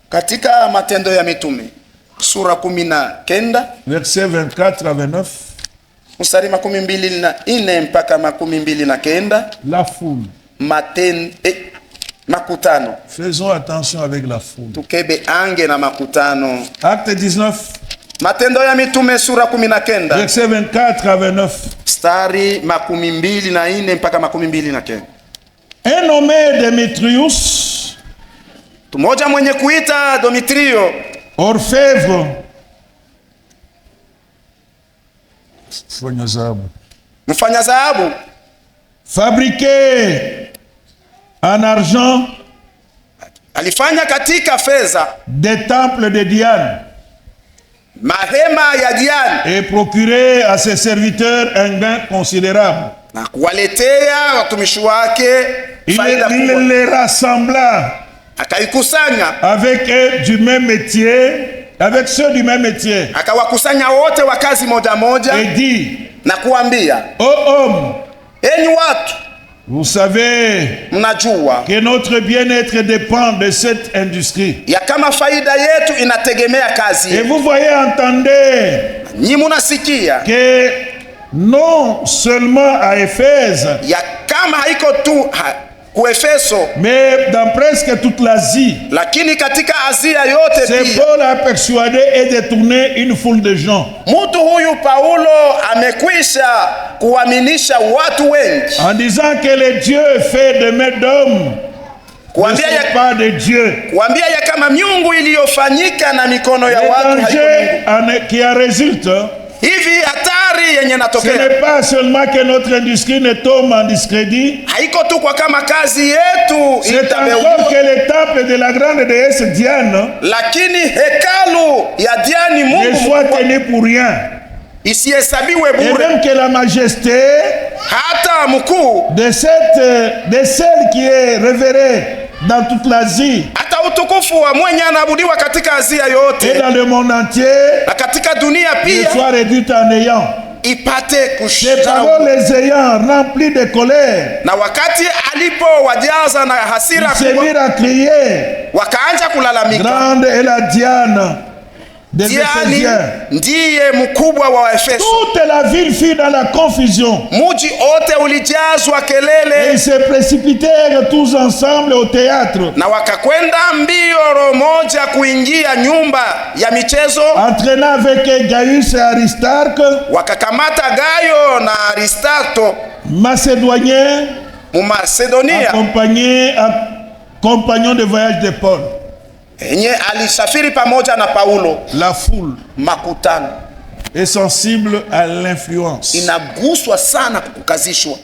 katika Matendo ya Mitume sura 19 verset 24 à 29, mstari 24 mpaka 29, la foule. Makutano. Faisons attention avec la foule. Tukebe ange na makutano. Acte 19, Matendo ya Mitume sura 19 verset 24 à 29, mstari 24 mpaka 29. Un nommé Démétrius, mmoja mwenye kuita Demetrio, orfèvre, mfanya dhahabu, fabriqué en argent, alifanya katika fedha des temples de Diane, mahema ya Diane, et procuré à ses serviteurs un gain considérable. Na kuwaletea watumishi wake faida kubwa. Il les rassembla, akaikusanya avec eux du même métier, avec ceux du même métier, akawakusanya wote wa kazi moja moja, et dit, na kuambia, ô homme, enyi watu, Vous savez que notre bien-être dépend de cette industrie. Ya kama faida yetu inategemea kazi. Et vous voyez, entendez que non seulement à Éphèse, ya kama haiko tu Efeso, mais dans presque toute l'Asie, lakini katika Asia yote c'est Paul a persuadé et détourné une foule de gens. Mtu huyu Paulo amekwisha kuaminisha watu wengi en disant que le Dieu fait de main d'homme ne sont pas de Dieu. Kuambia ya kama miungu iliyofanyika na mikono ya watu qui en résulte, hivi hatari yenye natokea, ce n'est pas seulement que notre industrie ne tombe en discrédit, haiko tu kwa kama kazi yetu c'est encore que le temple de la grande déesse Diane, lakini hekalu ya Diani Mungu ne soit tenu pour rien, isihesabiwe bure, et même que la majesté hata mkuu de celle qui est révérée dans toute l'Asie, hata utukufu wa mwenye anaabudiwa katika Asia yote et dans le monde entier, na katika dunia pia, soit réduite en néant. Ipate ces paroles les ayant remplis de colère, na wakati alipo wajaza na hasira, ils se mirent à crier, wakaanza kulalamika, grande est la Diane des Éphésiens. Ndiye mkubwa wa Efeso. Toute la ville fut dans la confusion. Muji ote ulijazwa kelele. Et ils se précipitèrent tous ensemble au théâtre. Na wakakwenda mbio moja kuingia nyumba ya michezo. Entraînant avec Gaius et Aristarque. Wakakamata Gayo na Aristarto, Macédonien, Macedonia, compagnon de voyage de Paul. Enye alisafiri pamoja na Paulo. La foule makutano est sensible à l'influence, inaguswa sana kukazishwa,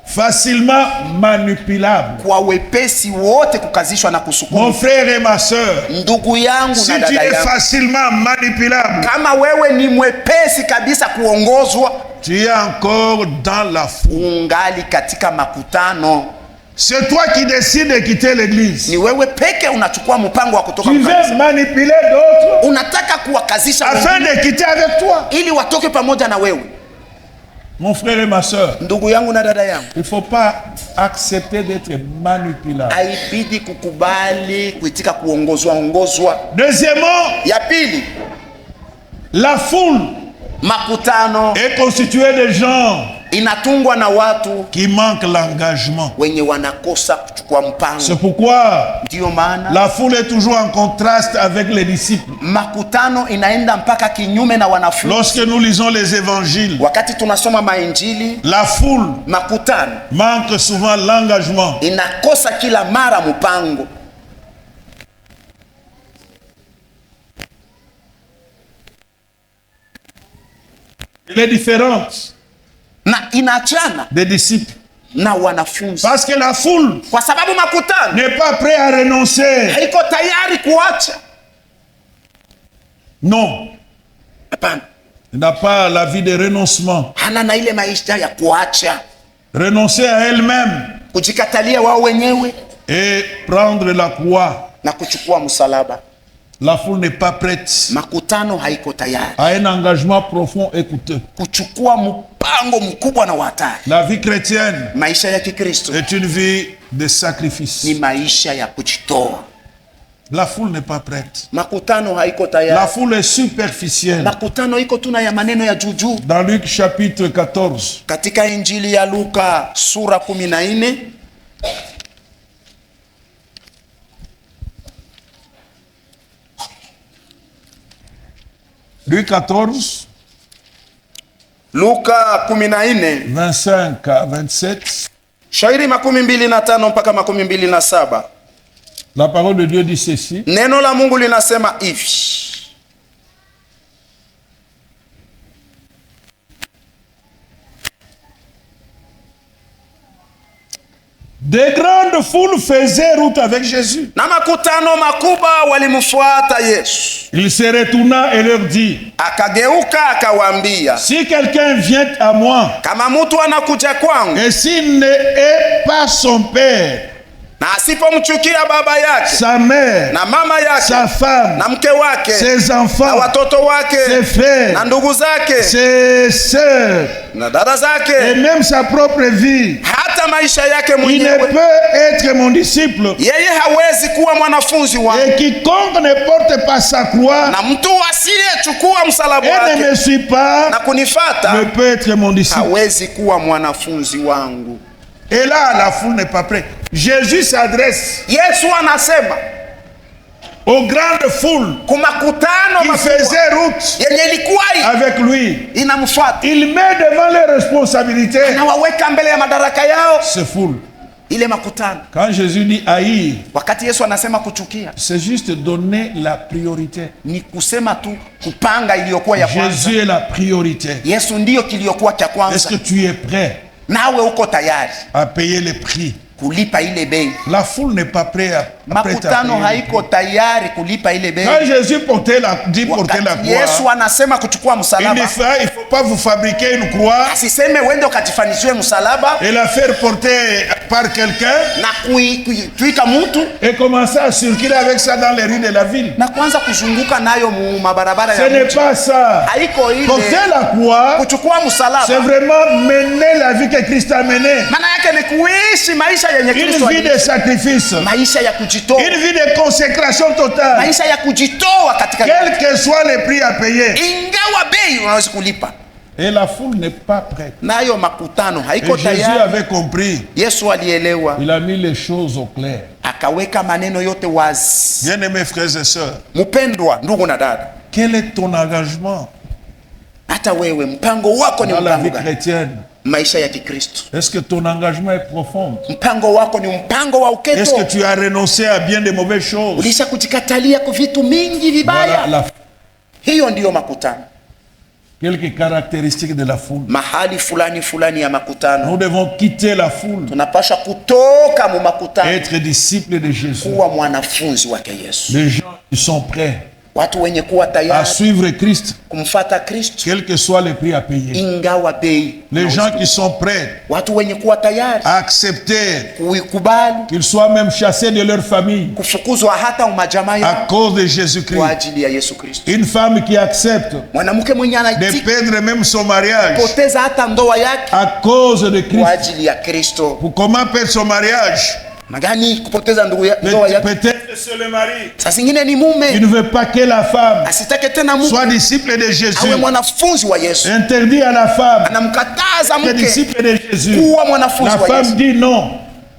facilement manipulable. Kwa wepesi wote kukazishwa na kusukuma. Mon frère et ma sœur, ndugu yangu si na dada yangu, tu es facilement manipulable, kama wewe ni mwepesi kabisa kuongozwa, tu es encore dans la foule. Ungali katika makutano. C'est toi qui décides de quitter l'église. Ni wewe peke unachukua mpango wa kutoka tu kanisa. veux manipuler d'autres, unataka kuwakazisha afin de quitter avec toi, ili watoke pamoja na wewe. Mon frère et ma sœur, ndugu yangu na dada yangu, il faut pas accepter d'être manipulable. Haibidi kukubali kuitika kuongozwa. Deuxièmement, ya pili, la foule makutano est constituée de gens inatungwa na watu qui manquent l'engagement. Wenye wanakosa kuchukua mpango. C'est pourquoi ndio maana la foule est toujours en contraste avec les disciples. Makutano inaenda mpaka kinyume na wanafunzi. Lorsque nous lisons les évangiles, wakati tunasoma mainjili, la foule makutano manque souvent l'engagement. Inakosa kila mara mpango. Elle est différente na inachana des disciples na wanafunzi, parce que la foule kwa sababu makutano n'est pas prêt à renoncer. Haiko tayari kuacha. Non. Hapana. Il n'a pas la vie de renoncement. Hana na ile maisha ya kuacha. Renoncer à elle-même. Kujikatalia wao wenyewe et prendre la croix. Na kuchukua msalaba. La foule n'est pas prête. Makutano haiko tayari. À un engagement profond et coûteux. Kuchukua mpango mkubwa na hatari. La vie chrétienne, maisha ya Kikristo, est une vie de sacrifice. Ni maisha ya kujitoa. La foule n'est pas prête. Makutano haiko tayari. La foule est superficielle. Makutano iko tuna ya maneno ya juju. Dans Luc chapitre 14. Katika injili ya Luka sura 14. Luc 14. Luka 14. 25 à 27. Shairi 25 mpaka 27. La parole de Dieu dit ceci. Neno la Mungu linasema hivi. Des grandes foules faisaient route avec Jésus. Na makutano makubwa walimfuata Yesu. Il se retourna et leur dit. Akageuka akawaambia. Si quelqu'un vient à moi. Kama mtu anakuja kwangu. Et s'il ne est pas son père. na asipomchukia baba yake, sa mère, na mama yake, sa femme, na mke wake, ses enfants, na watoto wake, ses frères, na ndugu zake, ses sœurs, na dada zake, et même sa propre vie, hata maisha yake il ne mwenyewe, peut être mon disciple. yeye hawezi kuwa mwanafunzi wangu. Et quiconque ne porte pas sa croix Na mtu asiyechukua msalaba et ne wake me suit pas na kunifata ne peut être mon disciple. hawezi kuwa mwanafunzi wangu. Et là, la foule n'est pas prête. Jésus s'adresse Yesu anasema aux grandes foules kumakutano qui faisaient route yenye ilikuwa avec lui. inamfuata, Il met devant les responsabilités anawaweka mbele ya madaraka yao ces foules. ile makutano. Quand Jésus dit haïr, Wakati Yesu anasema kuchukia, c'est juste donner la priorité. ni kusema tu kupanga iliyokuwa ya kwanza. Jésus est la priorité. Yesu ndiyo kiliokuwa cha Est-ce kwanza, que tu es prêt nawe uko tayari à payer le prix? kulipa ile bei? La foule n'est pas prête à Makutano payer. haiko tayari kulipa ile bei. Quand Jésus dit porter la Wakati Yesu croix, anasema kuchukua il msalaba, ne faut pas vous fabriquer une croix asiseme wende ukajifanishwe msalaba et la faire porter par quelqu'un na kuitwika mtu et commencer à circuler avec ça dans les rues de la ville. na kuanza kuzunguka nayo mu mabarabara Ce ya n'est mji. pas ça. Haiko ile. Porter la croix, Kuchukua c'est msalaba vraiment mener la vie que Christ a menée. maana yake ni kuishi maisha yenye Une Kristo vie de aliishi. sacrifice. Maisha ya kujitoa, Une vie de consécration totale. maisha ya kujitoa katika Quel que soit le prix à payer. ingawa bei unaweza kulipa. Et la foule n'est pas prête. Nayo makutano Et haiko Jésus tayari. avait compris. Yesu alielewa, Il a mis les choses au clair. akaweka maneno yote wazi. Bien-aimés frères et sœurs, Mpendwa ndugu na dada, quel est ton engagement hata wewe mpango wako ni dans la mpango vie gani? chrétienne? Maisha ya Kikristo, Est-ce que ton engagement est profond? mpango wako ni mpango wa Est-ce que uketo? tu as renoncé à bien des mauvaises choses? Ulisha kujikatalia kwa vitu mingi vibaya? Voilà Hiyo ndiyo makutano. quelques caractéristiques de la foule. Mahali fulani fulani ya makutano, Nous devons quitter la foule tunapasha kutoka mu et makutano être disciples de Jésus. kuwa mwanafunzi wake Yesu. Les gens qui sont prêts Watu wenye kuwa à tayari suivre Christ, kumfata Kristo quel que soit le prix à payer. ingawa bei. Les gens qui sont prêts Watu wenye kuwa tayari à accepter kuikubali qu'ils soient même chassés de leur famille kufukuzwa hata umajamaa à yao cause de kwa Jésus-Christ. ajili ya Yesu Kristo. Une femme qui accepte Mwanamke mwenye de anatika perdre même son mariage poteza hata ndoa yake à cause de kwa Christ. ajili ya Kristo. Pour comment perdre son mariage? Magani kupoteza ndoa yake? Peut-être c'est le mari. Saa zingine ni Il mume ne veut pas que la femme asitake tena mume soit disciple de Jésus. awe mwanafunzi wa Yesu, Interdit à la femme anamkataza d'être mke disciple de Jésus. kuwa mwanafunzi La wa femme Yesu. dit non.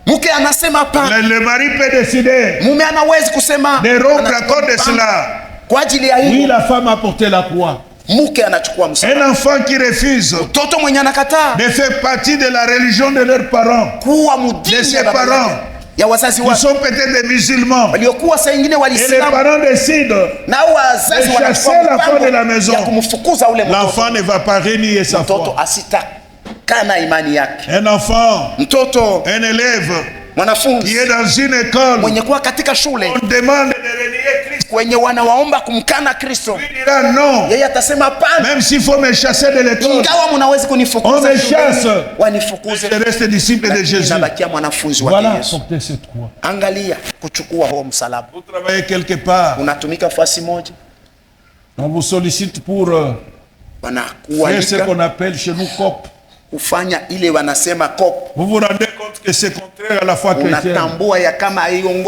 Mke anasema hapana, Le mari peut décider mume anawezi kusema de rompre à anachukua cause de mpango. cela. Kwa ajili ya Oui, hiyo la femme a porté la croix. mke anachukua msalaba. Un enfant qui refuse Mtoto mwenye anakataa de faire partie de la religion de leurs parents, kuwa de mudini ses ya baba parents, yake, ya wazazi qui wake sont peut-être des musulmans, waliokuwa saa ingine et les walislamu, parents décident, na wazazi de wanachukua chasser l'enfant mpango de la maison. ya kumfukuza ule mtoto. l'enfant ne va pas renier sa Mtoto foi. asitakana imani yake. Un enfant, Mtoto un élève qui mwanafunzi est dans une école, mwenye kuwa katika shule on demande de renier Christ. kwenye wanawaomba kumkana Kristo, Il dira non, yeye atasema hapana, même s'il faut me chasser de l'école, ingawa mnawezi On kunifukuza me chasse. shuleni, wanifukuze, je reste disciple de lakini Jésus. nabakia mwanafunzi wake Voilà, Yesu. porter cette croix. Angalia kuchukua huo msalaba. Vous travaillez quelque part, Unatumika fasi moja, on vous sollicite pour faire ce wanakualika qu'on appelle chez nous COP. kufanya ile wanasema COP. Vous vous rendez compte que c'est contraire à la foi chrétienne. Unatambua ya kama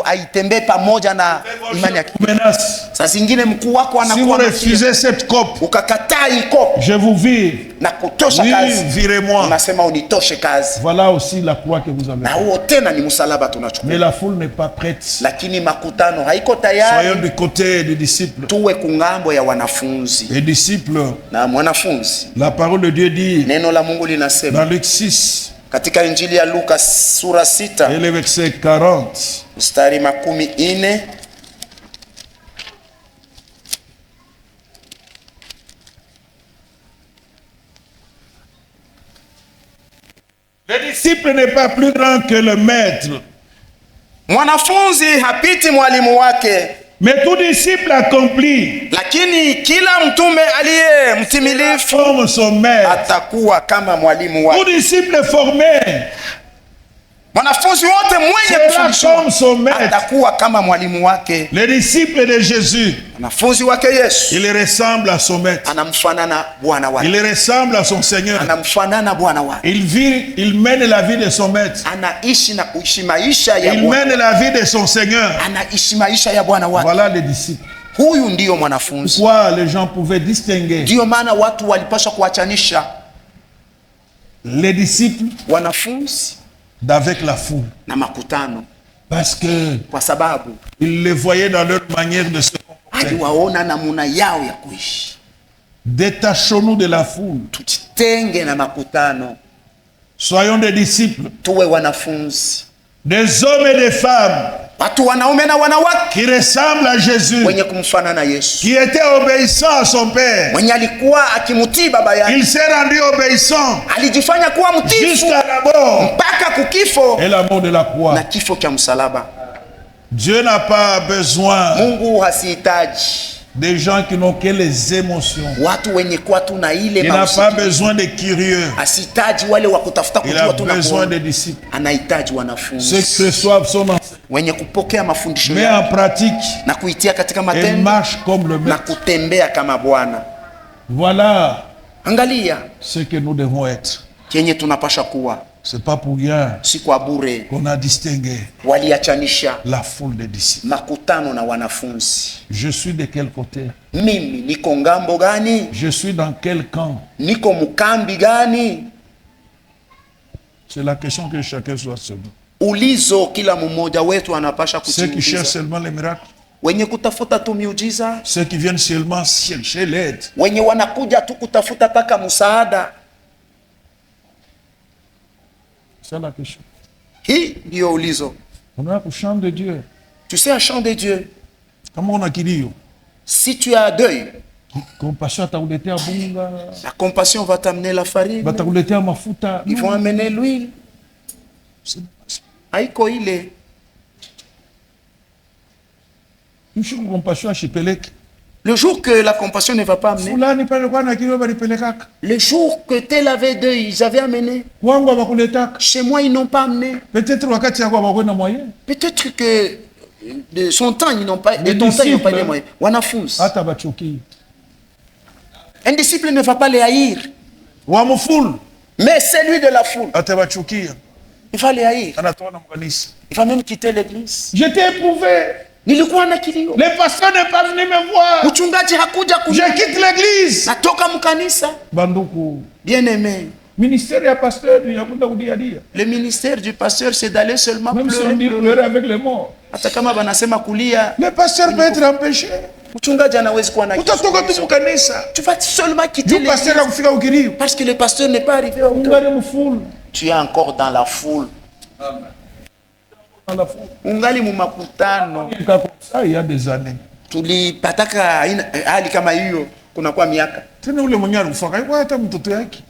haitembee pamoja na imani yake. Menace. Saa zingine mkuu wako Si vous anakuwa refusez cette COP, ukakataa hii COP je vous vire. na kutosha Oui, kazi, virez-moi. unasema unitoshe kazi, Voilà aussi la croix que vous avez. na huo tena ni msalaba tunachukua. Mais la foule n'est pas prête. Lakini makutano haiko Soyons tayari, du côté des disciples. tuwe kungambo ya wanafunzi. Les disciples, Na mwanafunzi, la parole de Dieu dit neno la Mungu dans linasema Luc 6 katika Injili ya Luka sura 6 et le verset 40. mstari 14, Le disciple n'est pas plus grand que le maître, mwanafunzi hapiti mwalimu wake, mais tout disciple accompli lakini kila mtume aliye mtimilifu forme son maître. atakuwa kama mwalimu Tout wake. disciple formé Mwanafunzi wote mwenye kufundishwa atakuwa kama mwalimu wake. Les disciples de Jésus, wanafunzi wake Yesu, il ressemble à son maître. Anamfanana Bwana wake. Il ressemble à son Seigneur. Anamfanana Bwana wake. Il mène la vie de son maître. Anaishi na kuishi maisha ya Bwana. Il mène la vie de son Seigneur. Anaishi maisha ya Bwana wake. Voilà les disciples. Huyu ndio mwanafunzi. Pourquoi les gens pouvaient distinguer? Ndio maana watu walipaswa kuachanisha les disciples wanafunzi d'avec la foule. Na makutano. Parce que kwa sababu ils les voyaient dans leur manière de se comporter. Aliwaona namuna yao ya kuishi. Détachons-nous de la foule. Tujitenge na makutano. Soyons des disciples. Tuwe wanafunzi. Des hommes et des femmes. Watu wanaume na wanawake qui ressemblent à Jésus, wenye kumfanana na Yesu, qui était obéissant à son père, mwenye alikuwa akimtii baba yake. Il s'est rendu obéissant, alijifanya kuwa mtiifu jusqu'à la mort, mpaka kukifo, et la mort de la croix. Na kifo cha msalaba. Dieu n'a pas besoin, Mungu hasihitaji des gens qui n'ont que les émotions. Watu wenye kwa tu na ile il n'a pas besoin de curieux. Asihitaji wale wa kutafuta kujua tu na kuona. Il a besoin des disciples. Anahitaji wanafunzi. Ceux qui reçoivent son enseignement. Wenye kupokea mafundisho met en pratique na kuitia katika matendo. Et marche comme le maître. Na kutembea kama Bwana. Voilà. Angalia ce que nous devons être. Kenye tunapasha kuwa. C'est pas pour rien si kwa bure qu'on a distingué waliachanisha la foule des disciples. Makutano na wanafunzi. Je suis de quel côté? Mimi niko ngambo gani? Je suis dans quel camp? Niko mukambi gani? C'est la question que chacun doit se poser. Ulizo kila mmoja wetu anapasha kujiuliza. Ceux qui cherchent seulement les miracles. Wenye kutafuta tu miujiza. Ceux qui viennent seulement chercher l'aide. Wenye wanakuja tu kutafuta taka msaada. C'est la question. Hii ndio ulizo. On a le chant de Dieu. Tu sais un chant de Dieu. Comment on a dit? Si tu as deuil, la compassion va t'amener la farine. Ils vont amener l'huile. Haiko ile. Le jour que la compassion ne va pas amener, le jour que tel avait deuil, ils avaient amené. Chez moi, ils n'ont pas amené. Peut-être que de son temps, ils n'ont pas, de ton temps, ils n'ont pas les moyens. Wanafunzi. Un disciple ne va pas les haïr. Mais c'est lui de la foule. Il va les haïr. Il va même quitter l'église. J'étais éprouvé. Nilikuwa na kilio. Le pasteur n'est pas venu me voir. Mchungaji hakuja kuja. Je quitte l'église. Natoka mkanisa. Banduku. Bien-aimé. Ministère du pasteur, le ministère du pasteur, c'est d'aller seulement même pleurer avec les morts. Hata kama banasema kulia. Le pasteur peut être empêché. Mchungaji anaweza kuwa na utatoka tu mkanisa. Tu vas seulement quitter l'église. Pasteur akufika ukilio. Parce que le pasteur n'est pas arrivé au temps. Tu es encore dans la foule. Amen. Ungali mu makutano. Il y a des années. Tulipataka hali kama hiyo kuna kwa miaka. Tena ule mwenye alifaka kwa hata mtoto yake.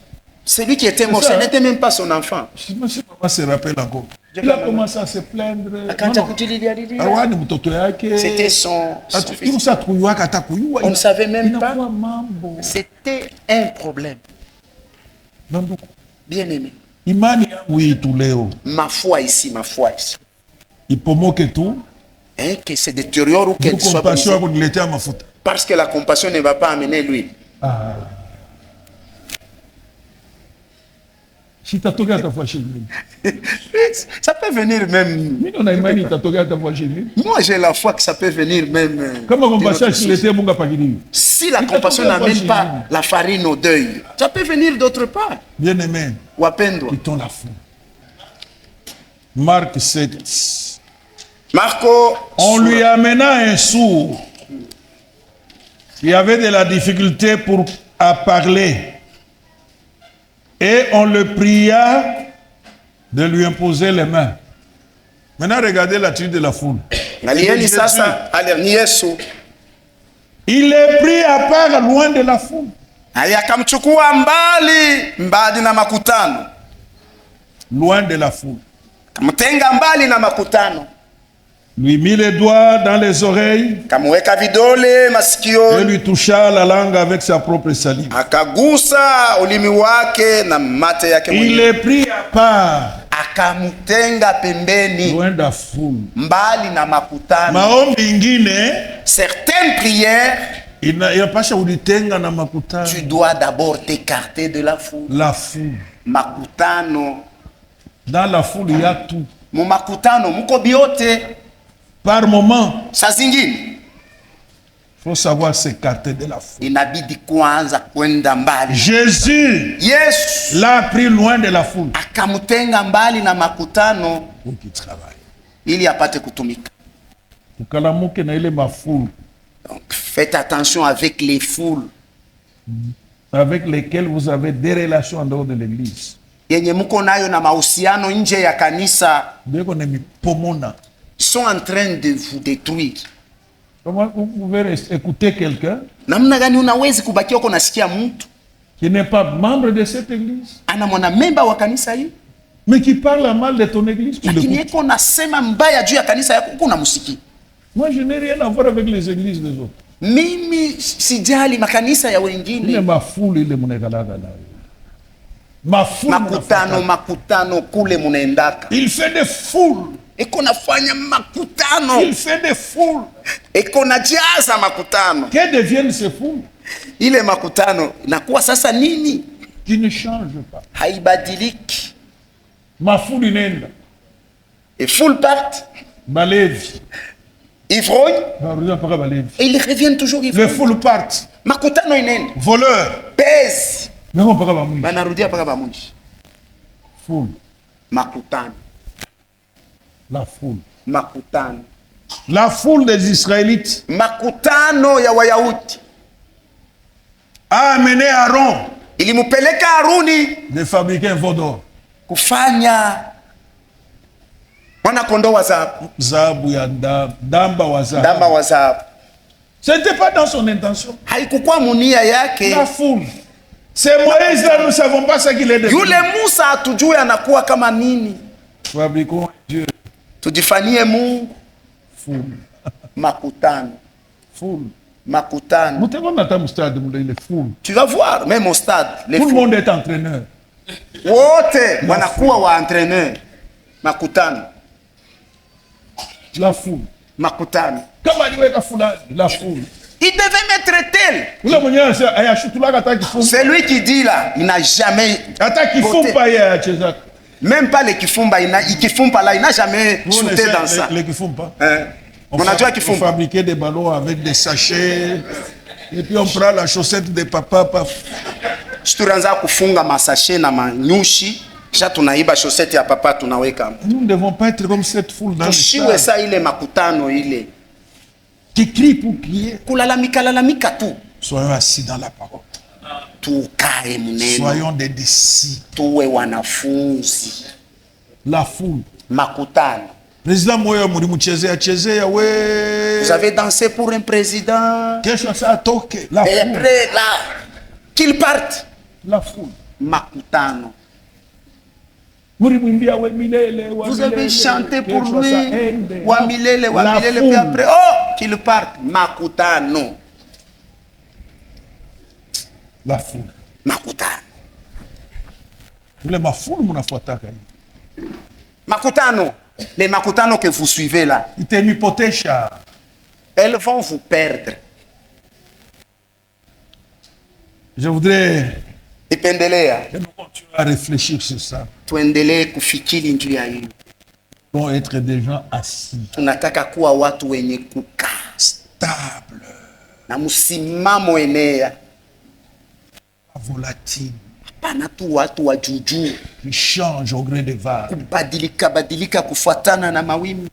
Celui qui était mort, ce n'était même pas son enfant. Je ne sais pas se rappelle encore. Il a commencé à se plaindre. C'était son fils. On ne savait même pas. C'était un problème. Bien aimé. Ma foi ici, ma foi ici. Hein, que se détériore ou qu'elle soit brisée. Parce que la compassion ne va pas amener l'huile. Ça peut venir même. Moi j'ai la foi que ça peut venir même. Si la compassion n'amène pas la farine au deuil, ça peut venir d'autre part. Bien aimé. Quittons la foi. Marc 7. Marco. On lui amena un sourd. Il y avait de la difficulté à parler. Et on le pria de lui imposer les mains. Maintenant, regardez l'attitude de la foule. Il est pris à part loin de la foule. Loin de la foule. Lui mit les doigts dans les oreilles et lui toucha la langue avec sa propre salive. Il est pris à part Akamutenga pembeni. Loin de la foule. Mbali na makutano. Maombi ingine. Certaines prières. Tu dois d'abord t'écarter de la foule. La foule. Makutano. Dans la foule, il y a tout. Mu makutano, muko biote. Par moment. Sa zingine. Il faut savoir s'écarter de la foule. Inabidi kuanza kwenda mbali. Jésus. Yes. L'a pris loin de la foule. Akamutenga mbali na makutano. Pour qu'il travaille. Ili apate kutumika. Ukalamuke na ile mafoule. Donc faites attention avec les foules. Avec lesquelles vous avez des relations en dehors de l'église. Yenye muko nayo na mahusiano nje ya kanisa. Beko na mipomona. Sont en train de vous détruire. Comment vous pouvez écouter quelqu'un namna gani unawezi kubakia uko nasikia mtu qui n'est pas membre de cette église, ana mwana memba wa kanisa hii, mais qui parle mal de ton église, tu lakini yeko nasema mbaya juu ya kanisa yako, uko unamsikia. Moi je n'ai rien à voir avec les églises des autres. Mimi sijali makanisa ya wengine. Ile mafuli ile munekalaga nayo. Makutano kule munaendaka. Il fait des foules. Eko nafanya makutano. Il fait des foules. Eko najaza makutano. Que deviennent ces foules? Ile makutano inakuwa sasa nini? Qui ne change pas. Haibadiliki. Mafoule inenda. Et foule part. Balevi. Ivrogne. Et ils reviennent toujours ivrognes. Les foules partent. Makutano inenda. Voleurs. Pèse. Banarudia paka bamunji. Foule. Makutano. La foule. Makutano. La foule des Israélites. Makutano ya Wayahudi. A amené Aaron. Ilimupeleka Aruni. De fabriquer un veau d'or. Kufanya. Mwana kondoo wa zahabu. Zahabu ya damba wa zahabu. Damba wa zahabu. Ce n'était pas dans son intention. Haikukuwa munia yake. La foule. C'est Moïse là, nous ne savons pas ce qu'il est devenu. Yule Musa atujue anakuwa kama nini. Fabriquons Dieu. Tujifanyie Mungu. Foule. Makutano. Foule. Makutano. Tu vas voir, même au stade. Tout le monde est entraîneur. Wote wanakuwa wa entraîneur. Makutano. La foule. Makutano. La foule. Il devait mettre tel. C'est lui qui dit là, il n'a jamais. Même pas les Kifumba, il n'a jamais sauté dans ça. Les Kifumba. On fabriquait des ballons avec des sachets. Et puis on prend la chaussette de papa. Tunaanza kufunga masashe na manyushi. Kisha tunaiba chaussette ya papa tunaweka. Nous ne devons pas être comme cette foule dans le stade. Ça ile makutano ile. Qui crie pour prier. Kulalamika tu. Soyons assis dans la parole. Tukae muneno. Soyons des disciples. Tuwe wanafunzi. La foule. Makutano. Président Moyo chezea we. Vous avez dansé pour un président. Quelque chose à toquer. La foule. Et après là, qu'il parte. La foule. Makutano. Vous avez chanté pour lui. Wamilele, puis après, oh, qu'il parte. Makutano. La foule. Makutano. Les mafoule munafuataka. Makutano. Les makutano que vous suivez là. Elles vont vous perdre. Je voudrais que nous continuions à réfléchir sur ça. Tuendelee kufikiri juu ya hiyo. Pour être des gens assis. Tunataka kuwa watu wenye kukaa stable. Na msimamo enea. Volatile. Hapana tu watu wa juju. Qui change au gré des vagues. Kubadilika kufuatana na mawimbi.